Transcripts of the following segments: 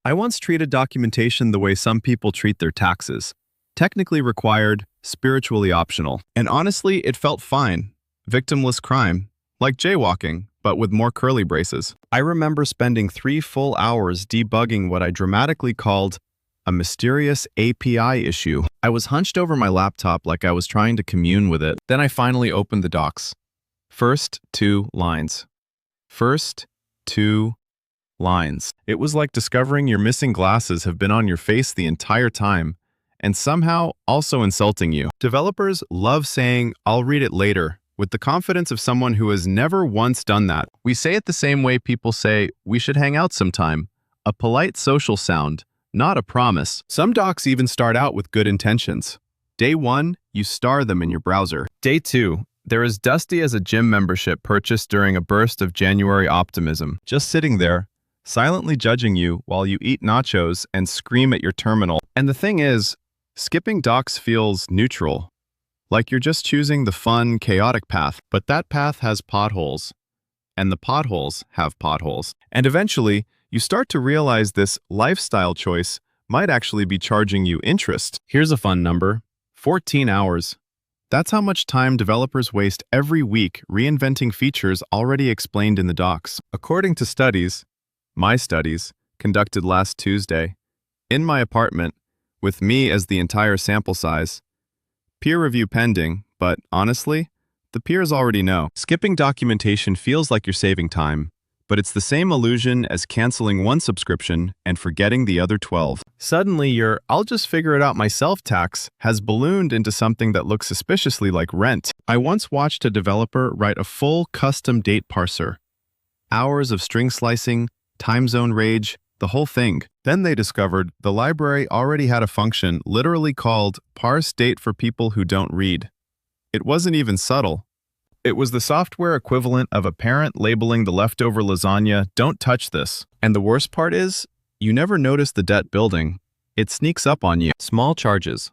I once treated documentation the way some people treat their taxes. Technically required, spiritually optional. And honestly, it felt fine. Victimless crime. Like jaywalking, but with more curly braces. I remember spending 3 full hours debugging what I dramatically called a mysterious API issue. I was hunched over my laptop like I was trying to commune with it. Then I finally opened the docs. First 2 lines. First 2 lines. It was like discovering your missing glasses have been on your face the entire time, and somehow also insulting you. Developers love saying, "I'll read it later," with the confidence of someone who has never once done that. We say it the same way people say, "We should hang out sometime." A polite social sound, not a promise. Some docs even start out with good intentions. Day 1, you star them in your browser. Day 2, they're as dusty as a gym membership purchased during a burst of January optimism. Just sitting there, silently judging you while you eat nachos and scream at your terminal. And the thing is, skipping docs feels neutral. Like you're just choosing the fun, chaotic path. But that path has potholes. And the potholes have potholes. And eventually, you start to realize this lifestyle choice might actually be charging you interest. Here's a fun number: 14 hours. That's how much time developers waste every week reinventing features already explained in the docs. According to studies, my studies, conducted last Tuesday, in my apartment, with me as the entire sample size, peer review pending, but honestly, the peers already know. Skipping documentation feels like you're saving time, but it's the same illusion as canceling one subscription and forgetting the other 12. Suddenly your "I'll just figure it out myself" tax has ballooned into something that looks suspiciously like rent. I once watched a developer write a full custom date parser. Hours of string slicing, time zone rage, the whole thing. Then they discovered the library already had a function literally called parse date for people who don't read. It wasn't even subtle. It was the software equivalent of a parent labeling the leftover lasagna, "Don't touch this." And the worst part is, you never notice the debt building. It sneaks up on you. Small charges.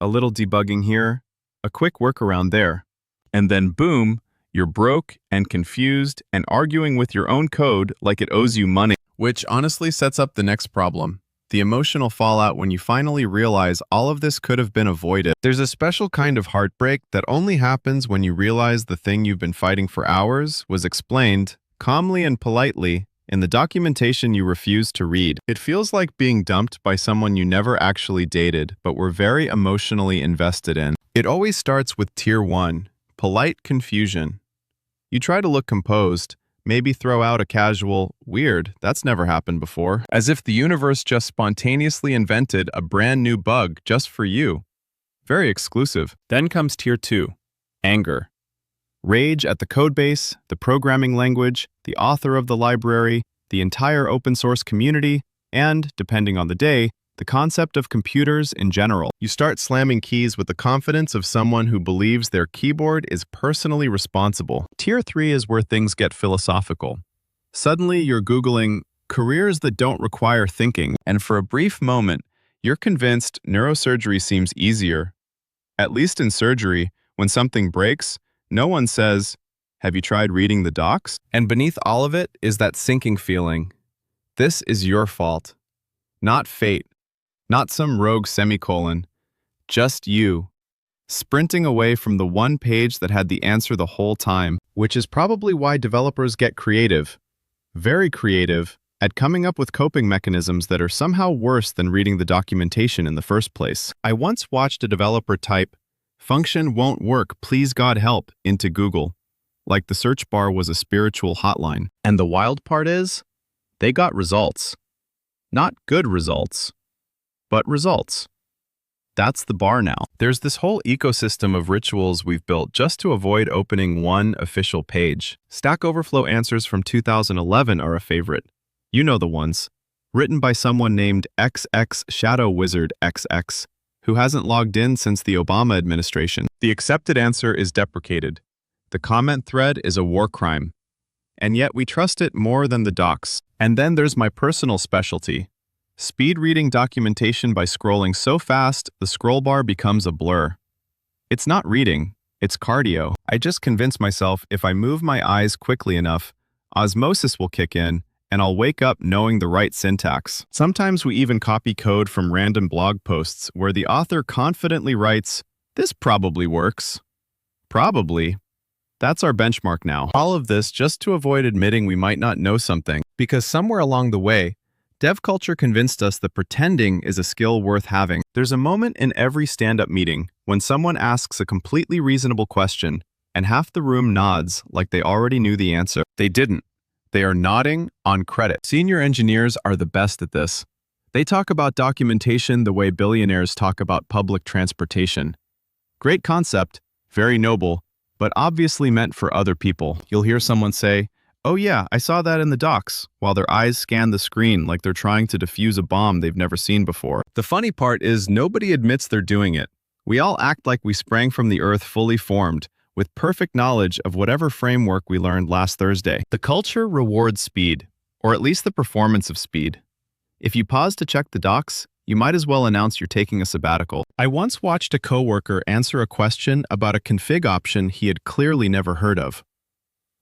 A little debugging here, a quick workaround there. And then boom, you're broke and confused and arguing with your own code like it owes you money. Which honestly sets up the next problem. The emotional fallout when you finally realize all of this could have been avoided. There's a special kind of heartbreak that only happens when you realize the thing you've been fighting for hours was explained, calmly and politely, in the documentation you refused to read. It feels like being dumped by someone you never actually dated, but were very emotionally invested in. It always starts with Tier 1, polite confusion. You try to look composed, maybe throw out a casual, "Weird, that's never happened before," as if the universe just spontaneously invented a brand new bug just for you. Very exclusive. Then comes Tier 2, anger. Rage at the codebase, the programming language, the author of the library, the entire open source community, and, depending on the day, the concept of computers in general. You start slamming keys with the confidence of someone who believes their keyboard is personally responsible. Tier 3 is where things get philosophical. Suddenly, you're Googling careers that don't require thinking, and for a brief moment, you're convinced neurosurgery seems easier. At least in surgery, when something breaks, no one says, "Have you tried reading the docs?" And beneath all of it is that sinking feeling. This is your fault, not fate. Not some rogue semicolon, just you, sprinting away from the one page that had the answer the whole time, which is probably why developers get creative, very creative, at coming up with coping mechanisms that are somehow worse than reading the documentation in the first place. I once watched a developer type, "Function won't work, please God help," into Google, like the search bar was a spiritual hotline. And the wild part is, they got results. Not good results, but results. That's the bar now. There's this whole ecosystem of rituals we've built just to avoid opening one official page. Stack Overflow answers from 2011 are a favorite. You know the ones. Written by someone named XX Shadow Wizard XX, who hasn't logged in since the Obama administration. The accepted answer is deprecated. The comment thread is a war crime. And yet we trust it more than the docs. And then there's my personal specialty. Speed reading documentation by scrolling so fast, the scroll bar becomes a blur. It's not reading, it's cardio. I just convince myself if I move my eyes quickly enough, osmosis will kick in and I'll wake up knowing the right syntax. Sometimes we even copy code from random blog posts where the author confidently writes, "This probably works." Probably. That's our benchmark now. All of this just to avoid admitting we might not know something, because somewhere along the way, dev culture convinced us that pretending is a skill worth having. There's a moment in every stand-up meeting when someone asks a completely reasonable question and half the room nods like they already knew the answer. They didn't. They are nodding on credit. Senior engineers are the best at this. They talk about documentation the way billionaires talk about public transportation. Great concept, very noble, but obviously meant for other people. You'll hear someone say, "Oh yeah, I saw that in the docs," while their eyes scan the screen like they're trying to defuse a bomb they've never seen before. The funny part is nobody admits they're doing it. We all act like we sprang from the earth fully formed, with perfect knowledge of whatever framework we learned last Thursday. The culture rewards speed, or at least the performance of speed. If you pause to check the docs, you might as well announce you're taking a sabbatical. I once watched a coworker answer a question about a config option he had clearly never heard of.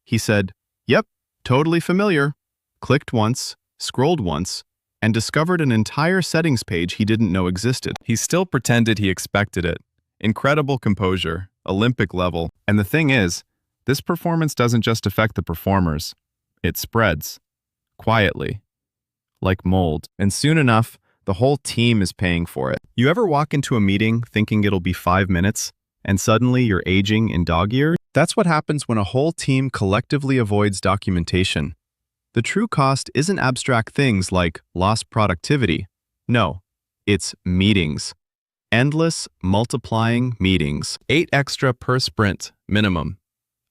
He said, "Yep, totally familiar," clicked once, scrolled once, and discovered an entire settings page he didn't know existed. He still pretended he expected it. Incredible composure, Olympic level. And the thing is, this performance doesn't just affect the performers. It spreads. Quietly. Like mold. And soon enough, the whole team is paying for it. You ever walk into a meeting thinking it'll be 5 minutes, and suddenly you're aging in dog years? That's what happens when a whole team collectively avoids documentation. The true cost isn't abstract things like lost productivity. No, it's meetings. Endless, multiplying meetings. 8 extra per sprint, minimum.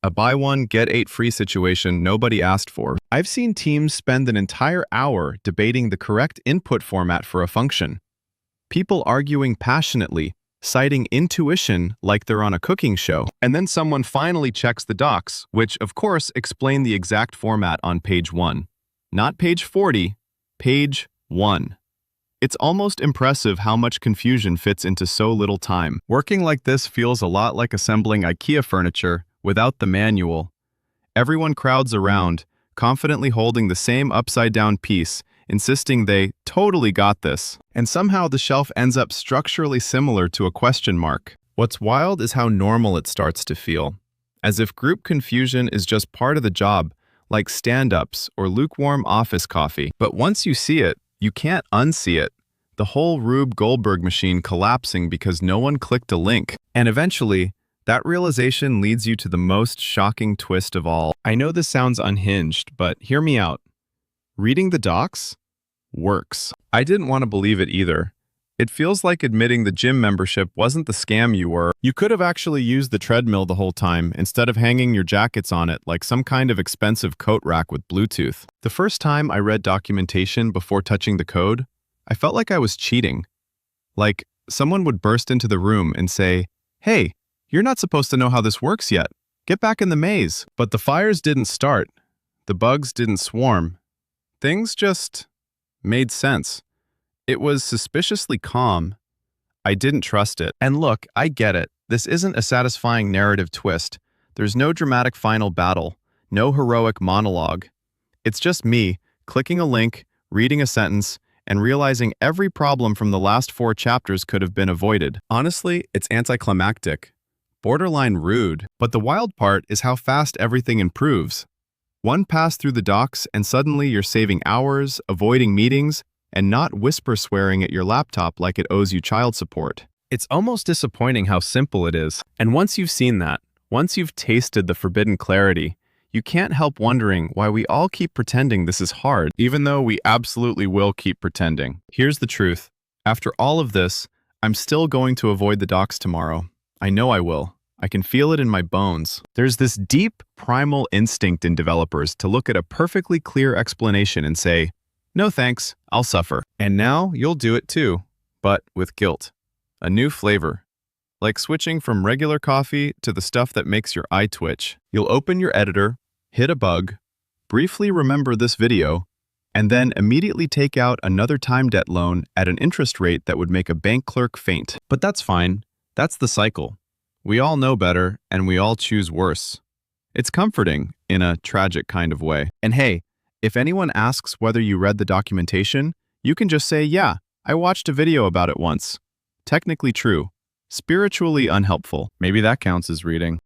A buy one, get 8 free situation nobody asked for. I've seen teams spend an entire hour debating the correct input format for a function. People arguing passionately, citing intuition like they're on a cooking show. And then someone finally checks the docs, which, of course, explain the exact format on page 1. Not page 40, page 1. It's almost impressive how much confusion fits into so little time. Working like this feels a lot like assembling IKEA furniture without the manual. Everyone crowds around, confidently holding the same upside-down piece, insisting they totally got this. And somehow the shelf ends up structurally similar to a question mark. What's wild is how normal it starts to feel. As if group confusion is just part of the job, like stand-ups or lukewarm office coffee. But once you see it, you can't unsee it. The whole Rube Goldberg machine collapsing because no one clicked a link. And eventually, that realization leads you to the most shocking twist of all. I know this sounds unhinged, but hear me out. Reading the docs works. I didn't want to believe it either. It feels like admitting the gym membership wasn't the scam you were. You could have actually used the treadmill the whole time instead of hanging your jackets on it like some kind of expensive coat rack with Bluetooth. The first time I read documentation before touching the code, I felt like I was cheating. Like someone would burst into the room and say, "Hey, you're not supposed to know how this works yet. Get back in the maze." But the fires didn't start. The bugs didn't swarm. Things just made sense. It was suspiciously calm. I didn't trust it. And look, I get it. This isn't a satisfying narrative twist. There's no dramatic final battle, no heroic monologue. It's just me clicking a link, reading a sentence, and realizing every problem from the last 4 chapters could have been avoided. Honestly, it's anticlimactic. Borderline rude. But the wild part is how fast everything improves. One pass through the docs and suddenly you're saving hours, avoiding meetings, and not whisper swearing at your laptop like it owes you child support. It's almost disappointing how simple it is. And once you've seen that, once you've tasted the forbidden clarity, you can't help wondering why we all keep pretending this is hard, even though we absolutely will keep pretending. Here's the truth. After all of this, I'm still going to avoid the docs tomorrow. I know I will. I can feel it in my bones. There's this deep, primal instinct in developers to look at a perfectly clear explanation and say, "No thanks, I'll suffer." And now you'll do it too, but with guilt. A new flavor. Like switching from regular coffee to the stuff that makes your eye twitch. You'll open your editor, hit a bug, briefly remember this video, and then immediately take out another time debt loan at an interest rate that would make a bank clerk faint. But that's fine. That's the cycle. We all know better, and we all choose worse. It's comforting, in a tragic kind of way. And hey, If anyone asks whether you read the documentation, you can just say, yeah, I watched a video about it once. Technically true. Spiritually unhelpful. Maybe that counts as reading.